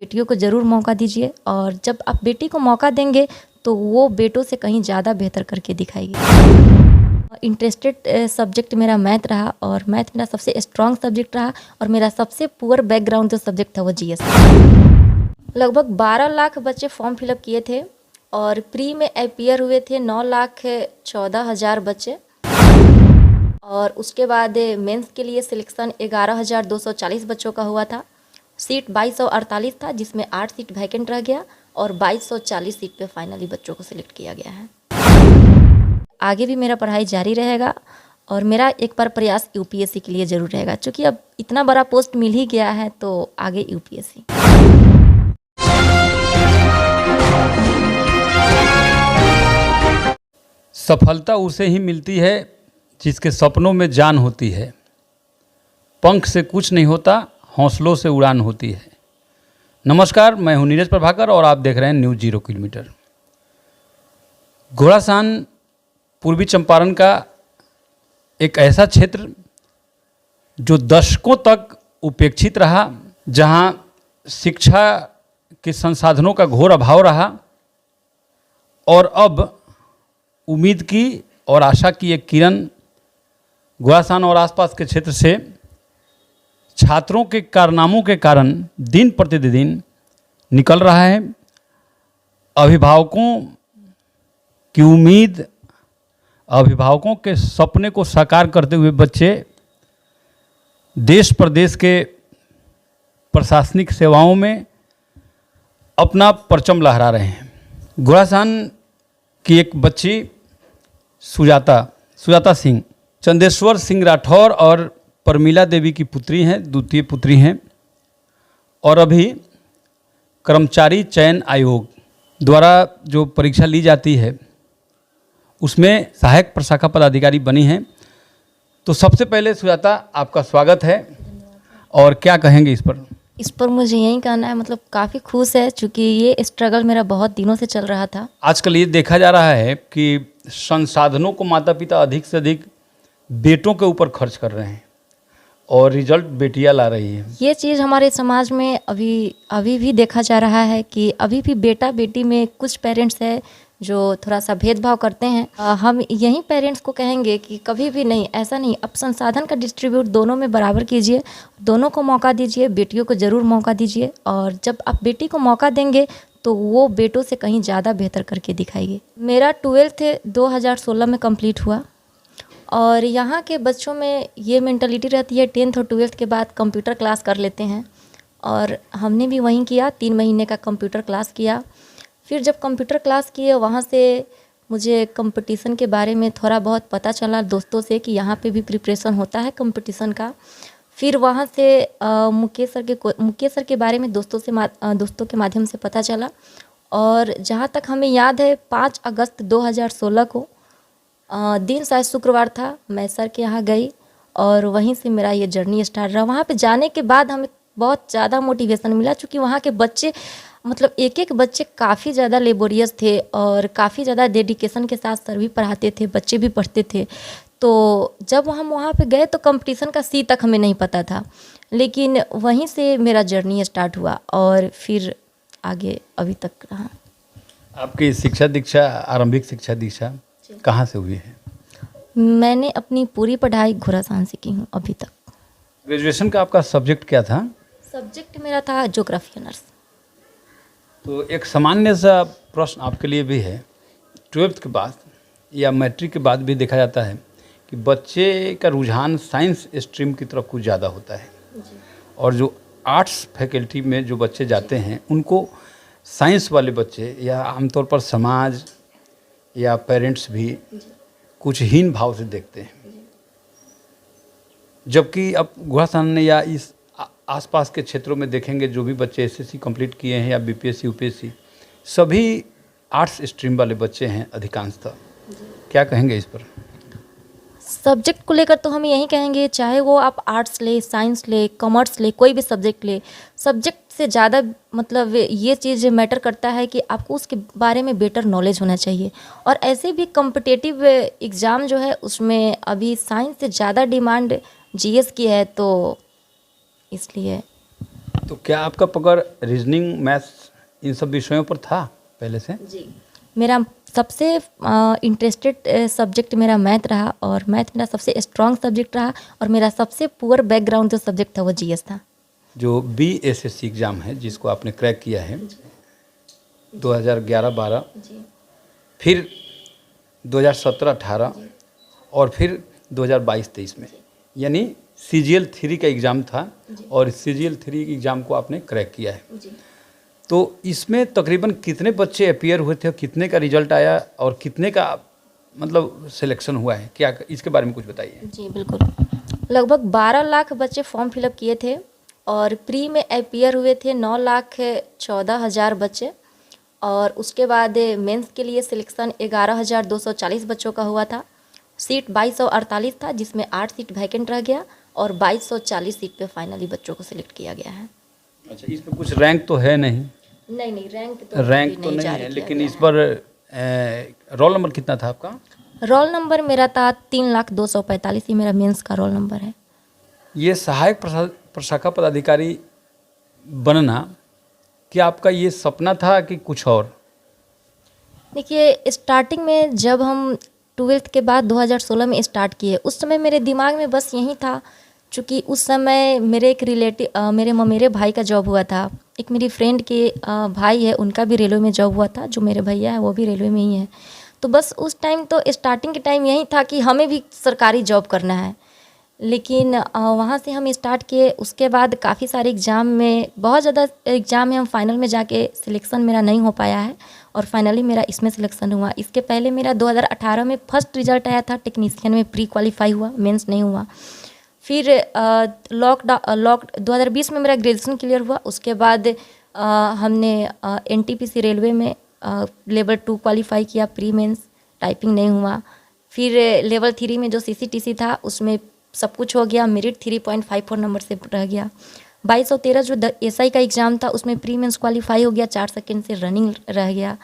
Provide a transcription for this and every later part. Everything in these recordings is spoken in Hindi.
बेटियों को ज़रूर मौका दीजिए और जब आप बेटी को मौका देंगे तो वो बेटों से कहीं ज़्यादा बेहतर करके दिखाएगी। इंटरेस्टेड सब्जेक्ट मेरा मैथ रहा और मैथ मेरा सबसे स्ट्रॉन्ग सब्जेक्ट रहा और मेरा सबसे पुअर बैकग्राउंड जो सब्जेक्ट था वो जीएस। लगभग 12 लाख बच्चे फॉर्म फिलअप किए थे और प्री में अपीयर हुए थे 9,14,000 बच्चे और उसके बाद मेंस के लिए सिलेक्शन 11,240 बच्चों का हुआ था। सीट 2248 था जिसमें 8 सीट वैकेंट रह गया और 2240 सीट पे फाइनली बच्चों को सिलेक्ट किया गया है। आगे भी मेरा पढ़ाई जारी रहेगा और मेरा एक बार प्रयास यूपीएससी के लिए ज़रूर रहेगा, क्योंकि अब इतना बड़ा पोस्ट मिल ही गया है तो आगे यूपीएससी। सफलता उसे ही मिलती है जिसके सपनों में जान होती है। पंख से कुछ नहीं होता, हौसलों से उड़ान होती है। नमस्कार, मैं हूं नीरज प्रभाकर और आप देख रहे हैं न्यूज़ 0 किलोमीटर। घोड़ासान पूर्वी चंपारण का एक ऐसा क्षेत्र जो दशकों तक उपेक्षित रहा, जहां शिक्षा के संसाधनों का घोर अभाव रहा और अब उम्मीद की और आशा की एक किरण घोड़ासान और आसपास के क्षेत्र से छात्रों के कारनामों के कारण दिन प्रतिदिन निकल रहा है। अभिभावकों की उम्मीद, अभिभावकों के सपने को साकार करते हुए बच्चे देश प्रदेश के प्रशासनिक सेवाओं में अपना परचम लहरा रहे हैं। घोड़ासान की एक बच्ची सुजाता सिंह, चंदेश्वर सिंह राठौर और परमिला देवी की पुत्री हैं, द्वितीय पुत्री हैं और अभी कर्मचारी चयन आयोग द्वारा जो परीक्षा ली जाती है उसमें सहायक प्रशाखा पदाधिकारी बनी हैं। तो सबसे पहले सुजाता, आपका स्वागत है और क्या कहेंगे इस पर? इस पर मुझे यही कहना है, मतलब काफ़ी खुश है क्योंकि ये स्ट्रगल मेरा बहुत दिनों से चल रहा था। आजकल ये देखा जा रहा है कि संसाधनों को माता पिता अधिक से अधिक बेटों के ऊपर खर्च कर रहे हैं और रिजल्ट बेटियां ला रही है। ये चीज़ हमारे समाज में अभी भी देखा जा रहा है कि अभी भी बेटा बेटी में कुछ पेरेंट्स है जो थोड़ा सा भेदभाव करते हैं। हम यही पेरेंट्स को कहेंगे कि कभी भी नहीं, ऐसा नहीं, अब संसाधन का डिस्ट्रीब्यूट दोनों में बराबर कीजिए, दोनों को मौका दीजिए, बेटियों को ज़रूर मौका दीजिए और जब आप बेटी को मौका देंगे तो वो बेटों से कहीं ज़्यादा बेहतर करके दिखाएगी। मेरा 12th 2016 में कंप्लीट हुआ और यहाँ के बच्चों में ये मेंटालिटी रहती है 10th और 12th के बाद कंप्यूटर क्लास कर लेते हैं और हमने भी वहीं किया। 3 महीने का कंप्यूटर क्लास किया। फिर जब कंप्यूटर क्लास किए वहाँ से मुझे कंपटीशन के बारे में थोड़ा बहुत पता चला दोस्तों से कि यहाँ पे भी प्रिपरेशन होता है कंपटीशन का। फिर वहाँ से मुकेश सर के बारे में दोस्तों के माध्यम से पता चला और जहाँ तक हमें याद है 5 अगस्त 2016 को दिन शायद शुक्रवार था, मैं सर के यहाँ गई और वहीं से मेरा ये जर्नी स्टार्ट रहा। वहाँ पे जाने के बाद हमें बहुत ज़्यादा मोटिवेशन मिला, क्योंकि वहाँ के बच्चे, मतलब एक एक बच्चे काफ़ी ज़्यादा लेबोरियस थे और काफ़ी ज़्यादा डेडिकेशन के साथ सर भी पढ़ाते थे, बच्चे भी पढ़ते थे। तो जब हम वहाँ पे गए तो कंपटीशन का सी तक हमें नहीं पता था, लेकिन वहीं से मेरा जर्नी स्टार्ट हुआ और फिर आगे अभी तक रहा। आपकी शिक्षा दीक्षा, आरंभिक शिक्षा दीक्षा कहाँ से हुई है? मैंने अपनी पूरी पढ़ाई घोड़ासान से की हूँ अभी तक। ग्रेजुएशन का आपका सब्जेक्ट क्या था? सब्जेक्ट मेरा था ज्योग्राफी ऑनर्स। तो एक सामान्य सा प्रश्न आपके लिए भी है, 12th के बाद या मैट्रिक के बाद भी देखा जाता है कि बच्चे का रुझान साइंस स्ट्रीम की तरफ कुछ ज़्यादा होता है और जो आर्ट्स फैकल्टी में जो बच्चे जाते हैं उनको साइंस वाले बच्चे या आमतौर पर समाज या पेरेंट्स भी कुछ हीन भाव से देखते हैं। जबकि अब घोड़ासान ने या इस आसपास के क्षेत्रों में देखेंगे जो भी बच्चे एसएससी कंप्लीट किए हैं या बीपीएससी यूपीएससी, सभी आर्ट्स स्ट्रीम वाले बच्चे हैं अधिकांशतः। क्या कहेंगे इस पर? सब्जेक्ट को लेकर तो हम यही कहेंगे, चाहे वो आप आर्ट्स ले, साइंस ले, कॉमर्स ले, कोई भी सब्जेक्ट ले, सब्जेक्ट से ज़्यादा मतलब ये चीज़ मैटर करता है कि आपको उसके बारे में बेटर नॉलेज होना चाहिए। और ऐसे भी कॉम्पिटिटिव एग्ज़ाम जो है उसमें अभी साइंस से ज़्यादा डिमांड जीएस की है, तो इसलिए तो क्या आपका पकड़ रीजनिंग, मैथ्स इन सब विषयों पर था पहले से? जी, मेरा सबसे इंटरेस्टेड सब्जेक्ट मेरा मैथ रहा, और मैथ मेरा सबसे स्ट्रॉन्ग सब्जेक्ट रहा, और मेरा सबसे पुअर बैकग्राउंड जो सब्जेक्ट था वो जीएस था। जो बीएसएससी एग्ज़ाम है जिसको आपने क्रैक किया है 2011-12, जी फिर 2017-18 और फिर 2022-23 में, यानी CGL 3 का एग्ज़ाम था और CGL 3 एग्ज़ाम को आपने क्रैक किया है। जी तो इसमें तकरीबन कितने बच्चे अपीयर हुए थे और कितने का रिजल्ट आया और कितने का मतलब सिलेक्शन हुआ है, क्या इसके बारे में कुछ बताइए? जी बिल्कुल, लगभग 12 लाख बच्चे फॉर्म फिलअप किए थे, और प्री में अपीयर हुए थे 9,14,000 बच्चे, और उसके बाद मेंस के लिए सिलेक्शन 11,240 बच्चों का हुआ था। सीट 2248 था, जिसमें 8 सीट वैकेंट रह गया, और 2240 सीट पे फाइनली बच्चों को सिलेक्ट किया गया है। अच्छा, इसमें कुछ रैंक तो है नहीं? नहीं, रैंक तो नहीं जारी है, किया लेकिन गया इस पर रोल नंबर कितना था आपका? है। रोल नंबर मेरा था 3,02,45, ही मेरा मेंस का रोल नंबर है। ये सहायक प्रशाखा पदाधिकारी बनना, क्या आपका ये सपना था कि कुछ और? देखिए, स्टार्टिंग में जब हम 12th के बाद 2016 में स्टार्ट किए, उस समय मेरे दिमाग में बस यही था, चूँकि उस समय मेरे एक रिलेटिव मेरे भाई का जॉब हुआ था, एक मेरी फ्रेंड के भाई है, उनका भी रेलवे में जॉब हुआ था, जो मेरे भैया है वो भी रेलवे में ही है। तो बस उस टाइम तो स्टार्टिंग के टाइम यही था कि हमें भी सरकारी जॉब करना है। लेकिन वहाँ से हम स्टार्ट किए, उसके बाद काफ़ी सारे एग्ज़ाम में, बहुत ज़्यादा एग्ज़ाम में हम फाइनल में जाके सिलेक्शन मेरा नहीं हो पाया है, और फाइनली मेरा इसमें सिलेक्शन हुआ। इसके पहले मेरा 2018 में फर्स्ट रिजल्ट आया था, टेक्नीशियन में प्री क्वालिफाई हुआ, मेंस नहीं हुआ। फिर 2020 में मेरा ग्रेजुएशन क्लियर हुआ। उसके बाद हमने NTPC रेलवे में लेवल 2 क्वालिफाई किया, प्री मेंस, टाइपिंग नहीं हुआ। फिर लेवल 3 में जो CCTC था, उसमें सब कुछ हो गया, मेरिट 3.54 नंबर से रह गया। 2213 जो SI का एग्ज़ाम था, उसमें प्री मेंस क्वालिफाई हो गया, 4 सेकंड से रनिंग रह गया,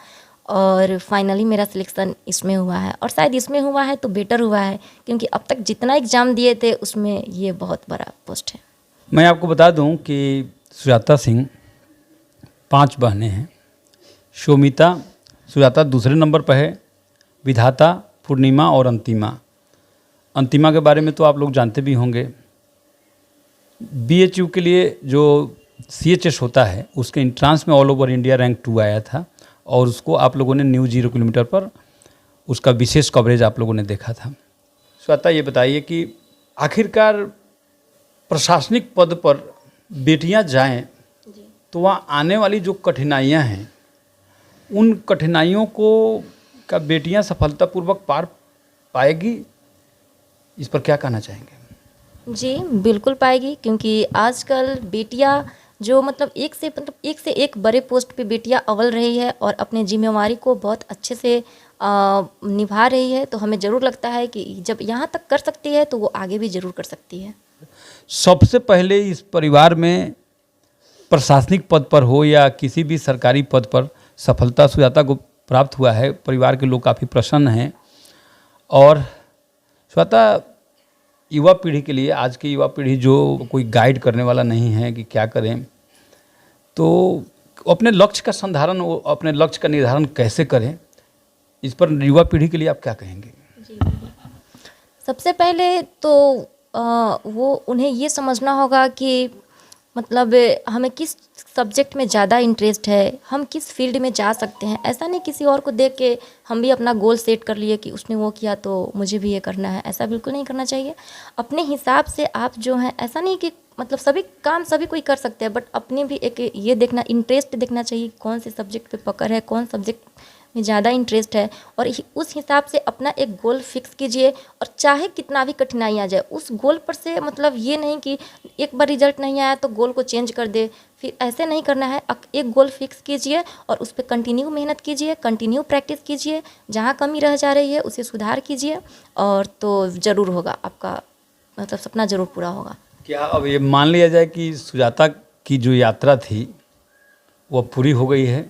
और फाइनली मेरा सिलेक्शन इसमें हुआ है। और शायद इसमें हुआ है तो बेटर हुआ है, क्योंकि अब तक जितना एग्ज़ाम दिए थे उसमें ये बहुत बड़ा पोस्ट है। मैं आपको बता दूं कि सुजाता सिंह 5 बहनें हैं। शोमिता, सुजाता दूसरे नंबर पर है, विधाता, पूर्णिमा और अंतिमा। अंतिमा के बारे में तो आप लोग जानते भी होंगे। BHU के लिए जो CHS होता है, उसके एंट्रांस में ऑल ओवर इंडिया रैंक 2 आया था, और उसको आप लोगों ने न्यूज़ 0 किलोमीटर पर उसका विशेष कवरेज आप लोगों ने देखा था। सुजाता, ये बताइए कि आखिरकार प्रशासनिक पद पर बेटियां जाएं तो वहाँ आने वाली जो कठिनाइयां हैं, उन कठिनाइयों को क्या बेटियां सफलतापूर्वक पार पाएगी? इस पर क्या कहना चाहेंगे? जी बिल्कुल पाएगी, क्योंकि आजकल बेटियां जो मतलब एक से एक बड़े पोस्ट पे बेटियां अव्वल रही है, और अपने जिम्मेवारी को बहुत अच्छे से निभा रही है। तो हमें ज़रूर लगता है कि जब यहाँ तक कर सकती है तो वो आगे भी ज़रूर कर सकती है। सबसे पहले इस परिवार में प्रशासनिक पद पर हो या किसी भी सरकारी पद पर सफलता सुजाता को प्राप्त हुआ है। परिवार के लोग काफ़ी प्रसन्न हैं। और सुजाता, युवा पीढ़ी के लिए, आज की युवा पीढ़ी जो कोई गाइड करने वाला नहीं है कि क्या करें, तो अपने लक्ष्य का संधारण, अपने लक्ष्य का निर्धारण कैसे करें, इस पर युवा पीढ़ी के लिए आप क्या कहेंगे? जी, सबसे पहले तो वो उन्हें ये समझना होगा कि मतलब हमें किस सब्जेक्ट में ज़्यादा इंटरेस्ट है, हम किस फील्ड में जा सकते हैं। ऐसा नहीं किसी और को देख के हम भी अपना गोल सेट कर लिए कि उसने वो किया तो मुझे भी ये करना है, ऐसा बिल्कुल नहीं करना चाहिए। अपने हिसाब से आप जो हैं, ऐसा नहीं कि मतलब सभी काम सभी कोई कर सकते हैं, बट अपने भी एक ये देखना, इंटरेस्ट देखना चाहिए, कौन से सब्जेक्ट पे पकड़ है, कौन सब्जेक्ट में ज़्यादा इंटरेस्ट है, और उस हिसाब से अपना एक गोल फिक्स कीजिए। और चाहे कितना भी कठिनाई आ जाए, उस गोल पर से मतलब ये नहीं कि एक बार रिजल्ट नहीं आया तो गोल को चेंज कर दे, फिर ऐसे नहीं करना है। एक गोल फिक्स कीजिए और उस पर कंटिन्यू मेहनत कीजिए, कंटिन्यू प्रैक्टिस कीजिए, जहाँ कमी रह जा रही है उसे सुधार कीजिए, और तो ज़रूर होगा आपका मतलब सपना ज़रूर पूरा होगा। क्या अब ये मान लिया जाए कि सुजाता की जो यात्रा थी वो पूरी हो गई है,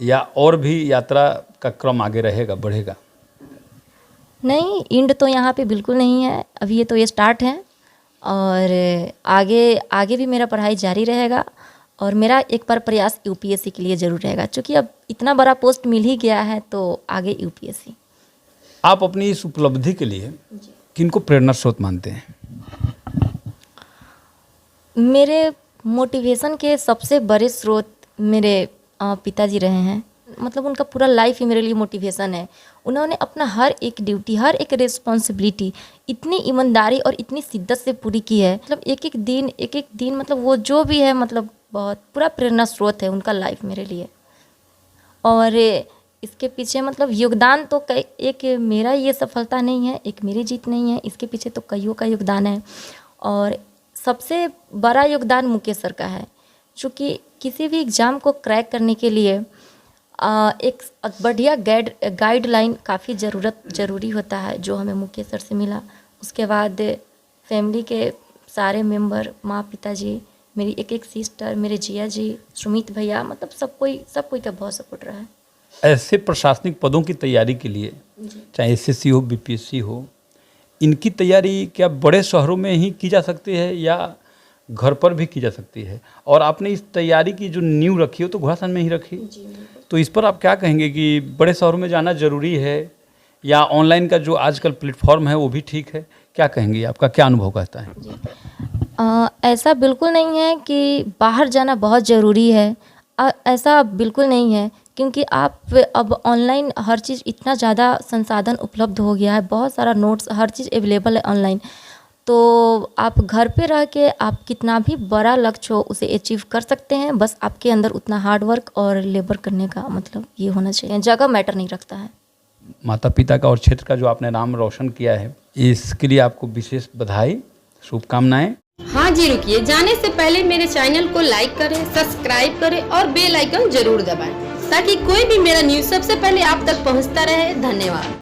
या और भी यात्रा का क्रम आगे रहेगा, बढ़ेगा? नहीं, एंड तो यहाँ पे बिल्कुल नहीं है, अभी ये तो ये स्टार्ट है, और आगे आगे भी मेरा पढ़ाई जारी रहेगा। और मेरा एक बार प्रयास यूपीएससी के लिए ज़रूर रहेगा, क्योंकि अब इतना बड़ा पोस्ट मिल ही गया है तो आगे यूपीएससी। आप अपनी इस उपलब्धि के लिए किनको प्रेरणा स्रोत मानते हैं? मेरे मोटिवेशन के सबसे बड़े स्रोत मेरे पिताजी रहे हैं। मतलब उनका पूरा लाइफ ही मेरे लिए मोटिवेशन है। उन्होंने अपना हर एक ड्यूटी, हर एक रिस्पॉन्सिबिलिटी इतनी ईमानदारी और इतनी शिद्दत से पूरी की है। मतलब एक एक दिन मतलब वो जो भी है, मतलब बहुत पूरा प्रेरणा स्रोत है उनका लाइफ मेरे लिए। और इसके पीछे मतलब योगदान तो कई, एक मेरा ये सफलता नहीं है, एक मेरी जीत नहीं है, इसके पीछे तो कईयों का योगदान है। और सबसे बड़ा योगदान मुकेश सर का है, चूँकि किसी भी एग्ज़ाम को क्रैक करने के लिए एक बढ़िया गाइडलाइन काफ़ी ज़रूरी होता है, जो हमें मुकेश सर से मिला। उसके बाद फैमिली के सारे मेंबर, माँ, पिताजी, मेरी एक सिस्टर, मेरे जिया जी, सुमित भैया, मतलब सब कोई का बहुत सपोर्ट रहा है। ऐसे प्रशासनिक पदों की तैयारी के लिए, चाहे एसएससी हो, बीपीएससी हो, इनकी तैयारी क्या बड़े शहरों में ही की जा सकती है या घर पर भी की जा सकती है? और आपने इस तैयारी की जो नींव रखी हो तो घोड़ासहन में ही रखी, तो इस पर आप क्या कहेंगे कि बड़े शहरों में जाना ज़रूरी है या ऑनलाइन का जो आजकल प्लेटफॉर्म है वो भी ठीक है? क्या कहेंगे, आपका क्या अनुभव कहता है? ऐसा बिल्कुल नहीं है कि बाहर जाना बहुत ज़रूरी है, ऐसा बिल्कुल नहीं है, क्योंकि आप अब ऑनलाइन हर चीज़ इतना ज़्यादा संसाधन उपलब्ध हो गया है, बहुत सारा नोट्स, हर चीज़ अवेलेबल है ऑनलाइन। तो आप घर पे रह के आप कितना भी बड़ा लक्ष्य हो उसे अचीव कर सकते हैं, बस आपके अंदर उतना हार्ड वर्क और लेबर करने का मतलब ये होना चाहिए, जगह मैटर नहीं रखता है। माता पिता का और क्षेत्र का जो आपने नाम रोशन किया है, इसके लिए आपको विशेष बधाई, शुभकामनाएं। हाँ जी, रुकिए, जाने से पहले मेरे चैनल को लाइक करें, सब्सक्राइब करें और बेल आइकन जरूर दबाएं, ताकि कोई भी मेरा न्यूज़ सबसे पहले आप तक पहुंचता रहे। धन्यवाद।